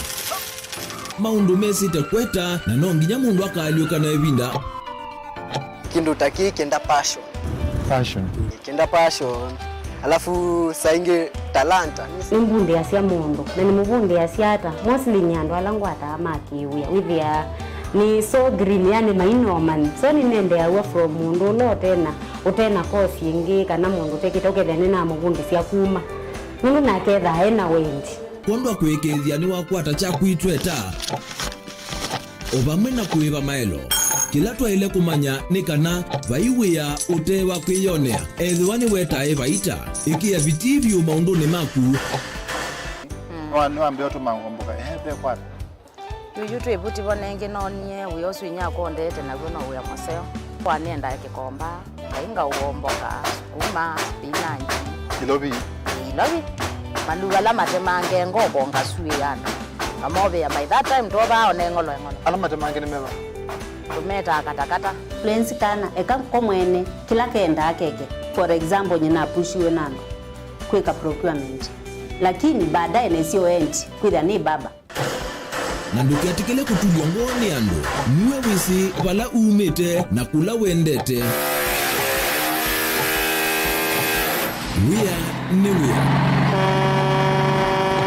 maundu mesite kweta na nonginya mundu akaliuka na ebinda kindu taki kenda passion alafu sainge talanta nimbunde asia mundu na nimubunde asiata mostly nyando alangwata amakiwia withia ni so green yani mainoman so ni nende awa from mundu lo tena kosi ingi kana mundu tekitoke thene na mubunde sia kuma mundu naketha ena wendi kondwa kwekethia ni wakwata cha kuitweta obamwe na kuiva maelo kila twaile kumanya ni kana vaiwia utewa kwiyonea ethiwani wetae vaita ikia vitivyo maunduni maku wambia tu mangomboka pe kwa yuyu twebuti bonenge nonie wiyosu inyako ndete naguo no uya museo kwanenda kikomba kainga uomboka kuma spinach ilobi maluga la matemange ngoko ngasuya amobe ya by that time toba onengolo ala matemange ni meba tumeta katakata plains kana eka komwene kila kenda akeke for example nyina pushiwe nando kweka procurement lakini baadaye nesio end kwitha ni baba na ndukiatikile kutulwa ngoni andu niwe wisi vala umite na kula wendete wia ni wia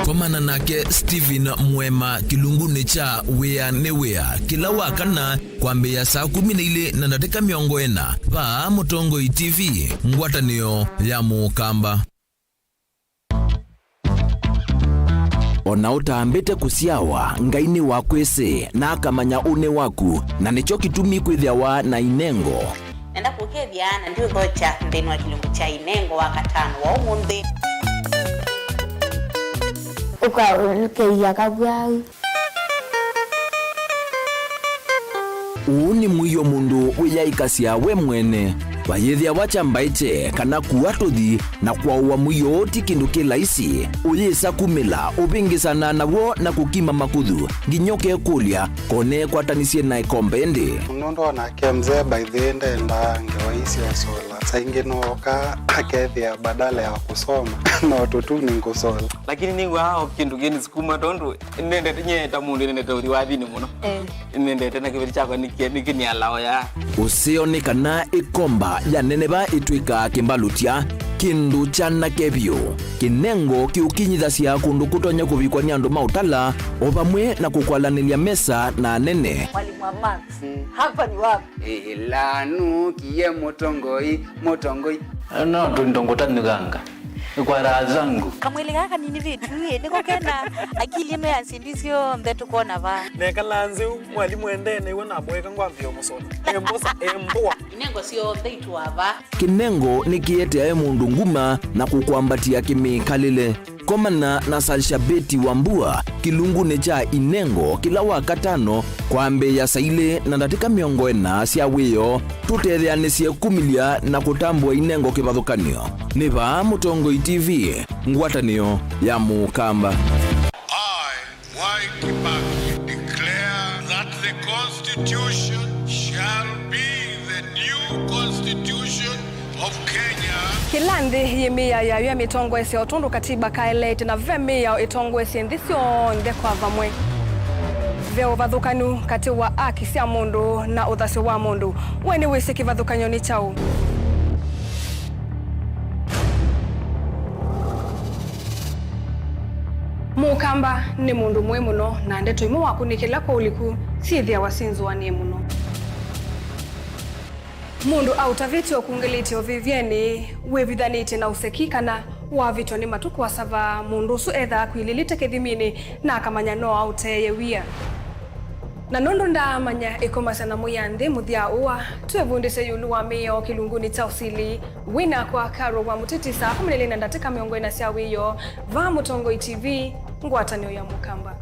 komana nake Steven Mwema kilunguni cha wia ni wia kila wakana kwambia saa 12 na dakika 40 va Mutongoi TV ngwatanio ya Mukamba ona utambite kusiawa ngaini wakwese na akamanya une waku na nicho kitumi kwithiawa na inengo nenda kukethiana ndio gocha ndeni wa kilungu cha inengo wa katano wa umundi ukarukeia kabwai uni mwiyo mundu wiyaikasia we mwene vayethia wachambaite kana kuatuthi na kwauwa mwiyo oti kindu kilaisi uyisa kumila uvingisana nawo na kukima makuthu nginyoke kulia kone kwatanisie na ikombendi unondo na kemze by the end enda ngewaisi wasola saingi noka akethia badala ya kusoma na watoto ni kusola lakini ningo hao kindu geni sikuma tondu nende nyeta mundu nende tori wathini muno nende tena kibiri chako nikini alao ya usioni kana ikomba ya neneba itwika kimbalutia kindu chana kebyo kinengo kiukinyithasia kundu kutonya kuvikwa ni andu mautala o vamwe na kukwalanilia mesa na nene mwalimu wa max hapa ni wapi lanu kiye Mutongoi no ndongotani ganga kwa raha zangu kamwili gaka nini vitu niko kena akili ino ya sindisio mbetu kona va neka lanzi mwalimu endene iwe na mweka ngwambio musola embosa emboa inengo sio theitu wava kinengo nikiete ae mundu nguma na kukwambatia kimikalile komana na Salshabeti Wambua kilunguni cha inengo kila wakatano kwambe ya saile na ndatika 40 cia wiyo tutetheanisie kumilia na kutambua inengo kivathukanio ni va Mutongoi TV ngwatanio ya Mukamba. Declare that the Constitution shall be the new Constitution of Kenya. Kilandi yimia ya yue mitongo esi otundu katiba kaelete na vemi ya itongo esi ndisio ndekwa vamwe. Veo vathukanu kati wa aki sia mundu na uthasi wa mundu. Weni wisi kivathukanyo ni chau. Mukamba ni mundu mwe muno na ndeto imu wakunikila kwa uliku sithia wasinzu wanie muno. Mundu autaviti okungiliti ovivyeni wevithaniti na usekikana wavitwa ni matuku wasava mundu usu etha kwililite kithimini na akamanya no auteye wia. Na nundu ndamanya ikumasana muyanthi muthia uwa tuevundise yulu wa miyo kilunguni cha usili wina kwa karo wa muteti saa 12 na ndatika 40 cia wiyo va Mutongoi TV ngwatanio ya Mukamba.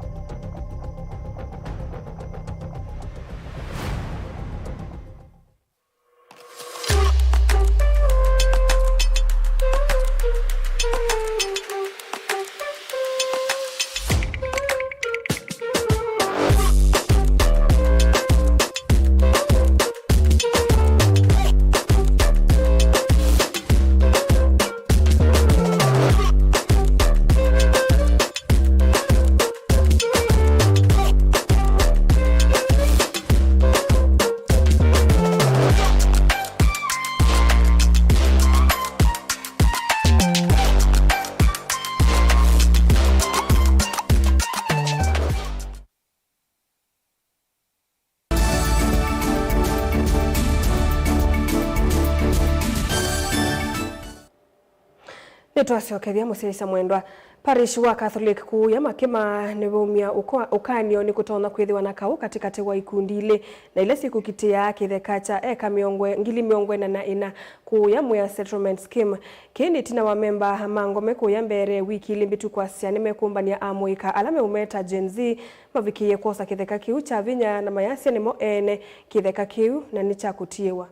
Nitwacokethia musirisa mwendwa parish wa Catholic kuu ya Makema nibumia ukanio ni kutona kwithiwa na kau katikati wa ikundi ile na ile siku kitia kitheka cha eka ngili miongwe na ina kuu ya Mwea settlement scheme kini tina wa memba mangome kuu ya mbere wiki ili mbitu kwa siani mekumbania amuika alame umeta Gen Z mavikie kosa kitheka kiu cha vinya na mayasi ni mo ene kitheka kiu na ni cha kutiewa.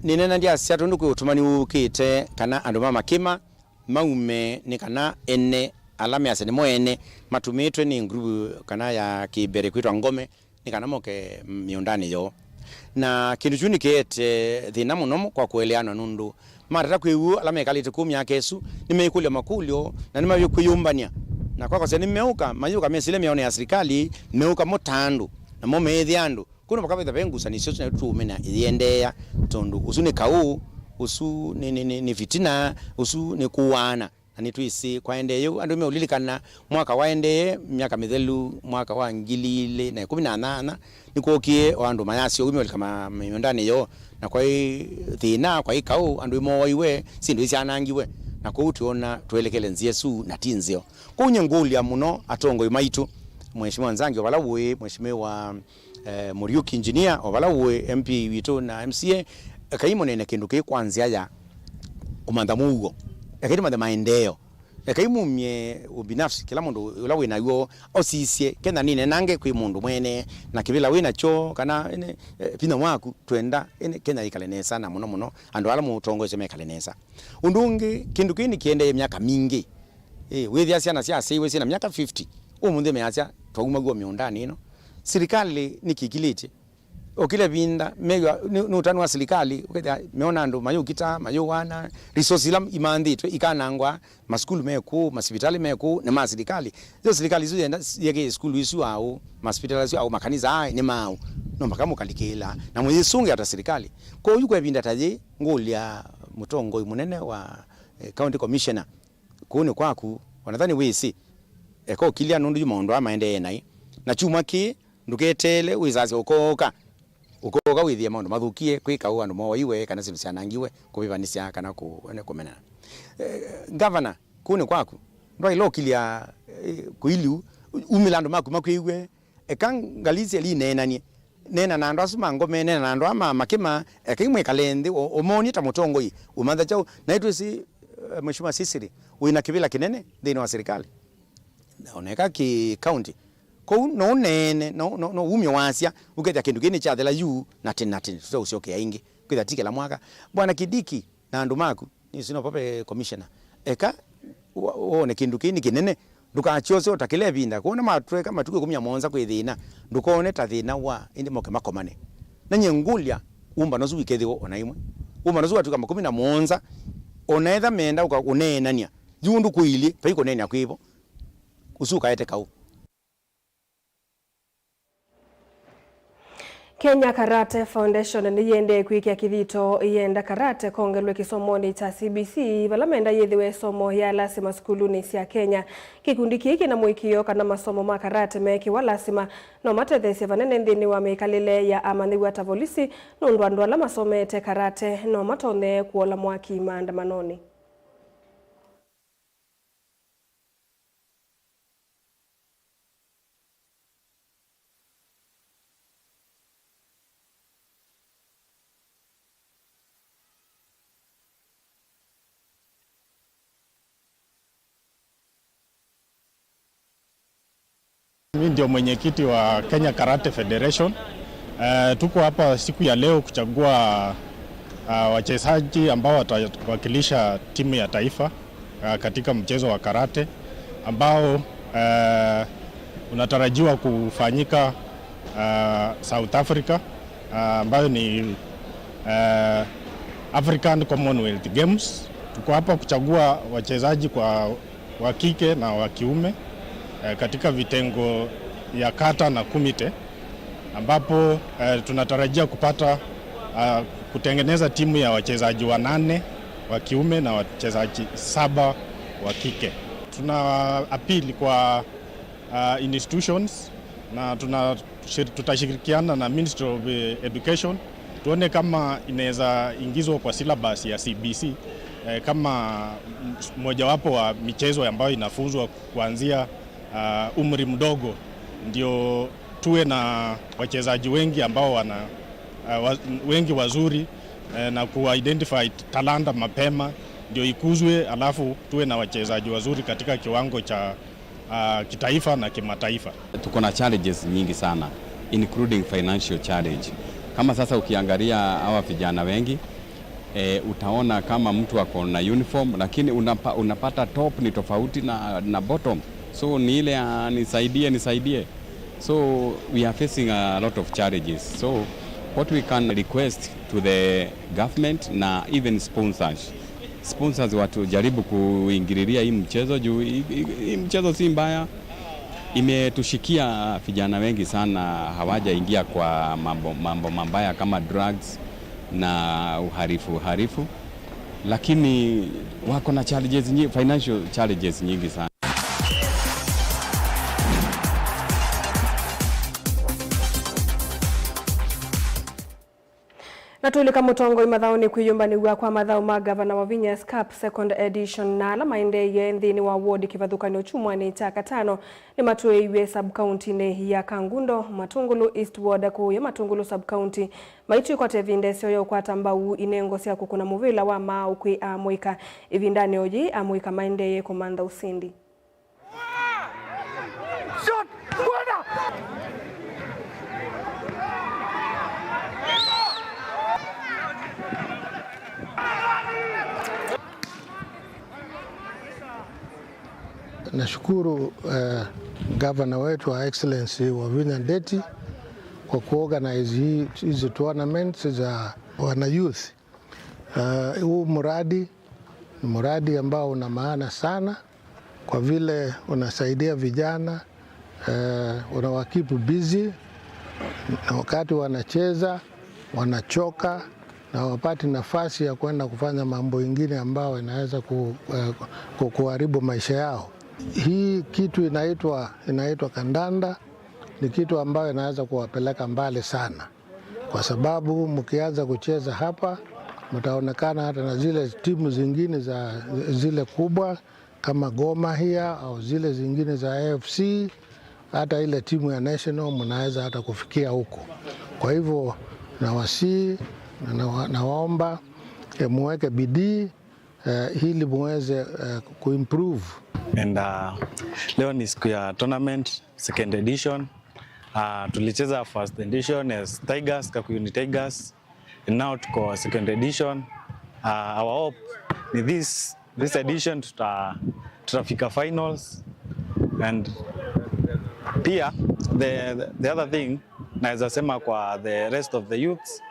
Ninena ndia cia tundu kutumani ukite kana andu Makema maume ni kana ene alame ase ni moene matumitwe ni group kana ya kibere kwitwa ngome ni kana moke miondani yo na kindu juni kete thina muno kwa kueleana nundu marata kwiwu alame kalite 10 ya kesu nimeikulia makulio na nimavyo kuyumbania na kwa sababu nimeuka mayuka mesile mione ya serikali meuka motandu na momethi andu kuno bakabitha bengusa ni sio tumena iendea tondu usune kau usu ni fitina usu ni kuwana ani twisi kwaendeyo andu meulilikana mwaka waendeye miaka mithelu mwaka wa ngilile na 18 nikokie andu mayasio umwe kama miondani yo na kwa thina kwa ikau andu moiwe sindu isianangiwe na kwa utiona tuelekele nziesu na tinzio kunye ngulia muno atongo imaitu mheshimiwa nzangi walawe mheshimiwa Muriuki engineer obalawe MP witu na MCA kaimo nene kindu ki kwanzia ya umanda mugo yakiri mande maendeo yakaimu mye ubinafsi kila mundu ulawe na yo osisie kenda nine nange kwi mundu mwene na kibila wina cho kana ene pina mwaku twenda ene kenda ikalenesa na muno andu ala mutongoze mekalenesa undungi kindu kini kiende miaka mingi wethia ciana cia siwe sina miaka 50 umunde meacha twagumagwa miondani ino serikali nikikilite okile binda mega nutanu wa serikali uketa meona ando mayukita mayowana resource lam imanditwe ikanangwa maskulu meku masipitali meku na maserikali zo serikali zo yenda yeke skulu isu au masipitali au makanisa ni mau no makamu kalikela na mwesungi ata serikali kwa yuko binda taje ngolia mutongo munene wa county commissioner kuone kwaku wanadhani wisi eko kilia nundu yumondo amaende nai na chuma ki nduketele wizazi ukoka withia maundu mathukie kwika u andu moiwe kana sindu cianangiwe kubivanisia kana kumena governor kune kwaku ndo ilokilia kuiliu umilando maku makwiwe ekangalizie li nena na ndo asuma ngome nena na ndo ama Makema ekimwe kalende omoni ta mutongo yi umantha chao na itwisi mheshimiwa Sisiri wina kibila kinene thini wa serikali oneka ki county ko no nene no umyo wasia uketa kindu kini cha thela yu na tin so usioke yaingi kwitha tike la mwaka bwana Kidiki na andu maku ni sino pape commissioner eka one kindu kini kinene ndukachose utakile binda kuona matwe kama tuko kumya monza kwithina ndukone ta thina wa indi moke makomane na nyengulia umba nozu wikethio ona imwe umba nozu atuka 17 onaetha menda uka unenania yundu kuili paiko nenia kwibo usuka ete kau. Kenya Karate Foundation ni yende kwikia kithito yenda karate kongelwe kisomoni cha CBC balamenda yethiwe somo ya lasima skuluni cia Kenya kikundi kiki na mwikio kana masomo ma karate meki wa lasima no matethese vanene nthini wa mikalile ya amani wa tavolisi nundu andu ala masomete karate no matone kuola mwaki maandamanoni. Mimi ndio mwenyekiti wa Kenya Karate Federation. Tuko hapa siku ya leo kuchagua wachezaji ambao watawakilisha timu ya taifa katika mchezo wa karate ambao unatarajiwa kufanyika South Africa ambayo ni African Commonwealth Games. Tuko hapa kuchagua wachezaji wa kike na wa kiume katika vitengo ya kata na kumite ambapo tunatarajia kupata kutengeneza timu ya wachezaji 8 wa kiume na wachezaji 7 wa kike. Tuna appeal kwa institutions na tutashirikiana na Ministry of Education tuone kama inaweza ingizwa kwa syllabus ya CBC kama mojawapo wa michezo ambayo inafunzwa kuanzia umri mdogo, ndio tuwe na wachezaji wengi ambao wengi wazuri na ku-identify talanta mapema ndio ikuzwe, alafu tuwe na wachezaji wazuri katika kiwango cha kitaifa na kimataifa. Tuko na challenges nyingi sana including financial challenge. Kama sasa ukiangalia hawa vijana wengi utaona kama mtu ako na uniform lakini unapata top ni tofauti na bottom. So ni ile nisaidie. So we are facing a lot of challenges. So what we can request to the government na even sponsors watu jaribu kuingililia hii mchezo juu hii mchezo si mbaya. Imetushikia vijana wengi sana hawajaingia kwa mambo mabaya kama drugs na uharifu, lakini wako na challenges nyingi, financial challenges nyingi sana. Natulika mutongo imathaoni kwiyumbaniwa kwa mathau ma gavana wa Vinyas Cup second edition na ala maendeye nthini wa ward kivathukanio chumwani cha katano ni matuiwe sub county ya Kangundo Matungulu East Ward kuya Matungulu sub county maitu kwa tevindesyo yo kwa tambau inengo cia kukuna muvila wa mau kwi amuika ivindani oji amuika maendeye kumanda usindi. Shot! Nashukuru gavana wetu wa excellency wa WINAKE kwa kuorganize hizi tournaments za wana youth. Huu mradi ni mradi ambao una maana sana kwa vile unasaidia vijana, unawakeep busy na wakati wanacheza wanachoka na wapati nafasi ya kwenda kufanya mambo mengine ambao inaweza kuharibu maisha yao. Hii kitu inaitwa kandanda ni kitu ambayo inaweza kuwapeleka mbali sana, kwa sababu mkianza kucheza hapa mtaonekana hata na zile timu zingine za zile kubwa kama Goma Hia au zile zingine za AFC, hata ile timu ya national mnaweza hata kufikia huko. Kwa hivyo nawasihi na nawaomba muweke bidii ili muweze kuimprove. And leo ni siku ya tournament second edition. Tulicheza first edition as Tigers, Kakuyuni Tigers, and now tuko second edition. Our hope ni this edition tutafika finals. And pia the other thing naweza sema kwa the rest of the youths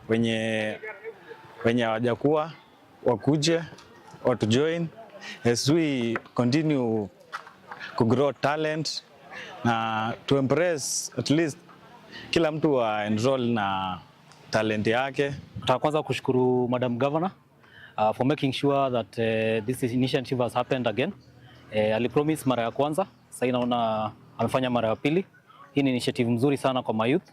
wenye hawajakuwa wakuje to join as we continue to grow talent na to embrace at least kila mtu wa enroll na talent yake. Kwanza kushukuru Madam Governor for making sure that this initiative has happened again. Alipromise mara ya kwanza, sasa naona amefanya mara ya pili. Hii ni initiative mzuri sana kwa youth,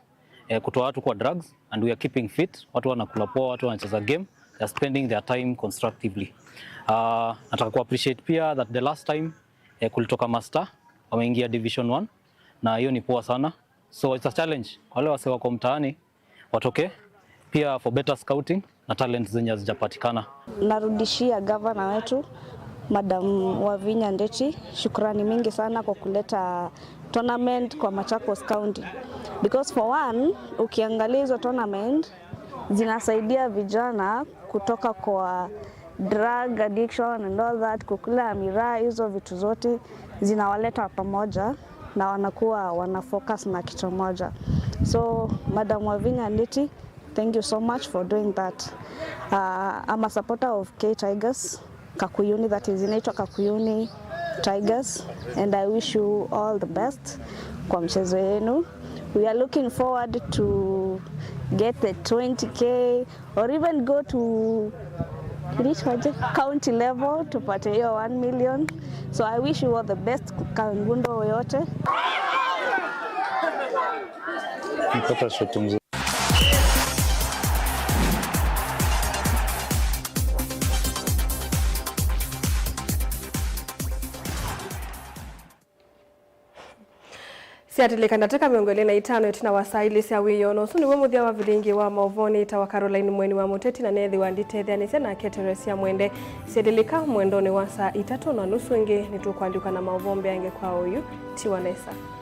kutoa watu kwa drugs, and we are keeping fit. Watu wanakula poa, watu wanacheza game, they are spending their time constructively. Nataka ku appreciate pia that the last time kulitoka master wameingia division 1 na hiyo ni poa sana. So it's a challenge wale wase wako mtaani watoke pia for better scouting na talent zenye hazijapatikana. Narudishia governor wetu Madam wa Vinyandeti shukrani mingi sana kwa kuleta tournament kwa Machakos County, because for one ukiangalia hizo tournament zinasaidia vijana kutoka kwa drug addiction and all that, kukula miraa, hizo vitu zote zinawaleta pamoja na wanakuwa wanafocus na kitu moja. So Madam wa Vinyandeti, thank you so much for doing that. I'm a supporter of K Tigers Kakuyuni, that is inaitwa Kakuyuni Tigers, and I wish you all the best kwa mchezo yenu. We are looking forward to get the 20K or even go to reach county level tupate hiyo 1 million. So I wish you all the best Kangundo yote. Mpata shoti mzuri. Siatilika nataka miongoni na itano itina wasaili sia wiyono. Suni wemuthia wa Vilingi wa Mauvoo ta wa Caroline mweni wa Muteti na nethi wa Nditethia na Keteresia mwende. Siatilika mwendoni wa saa 3:30 nitukwandika na Mauvoo yange kwa uyu Tiwanesa.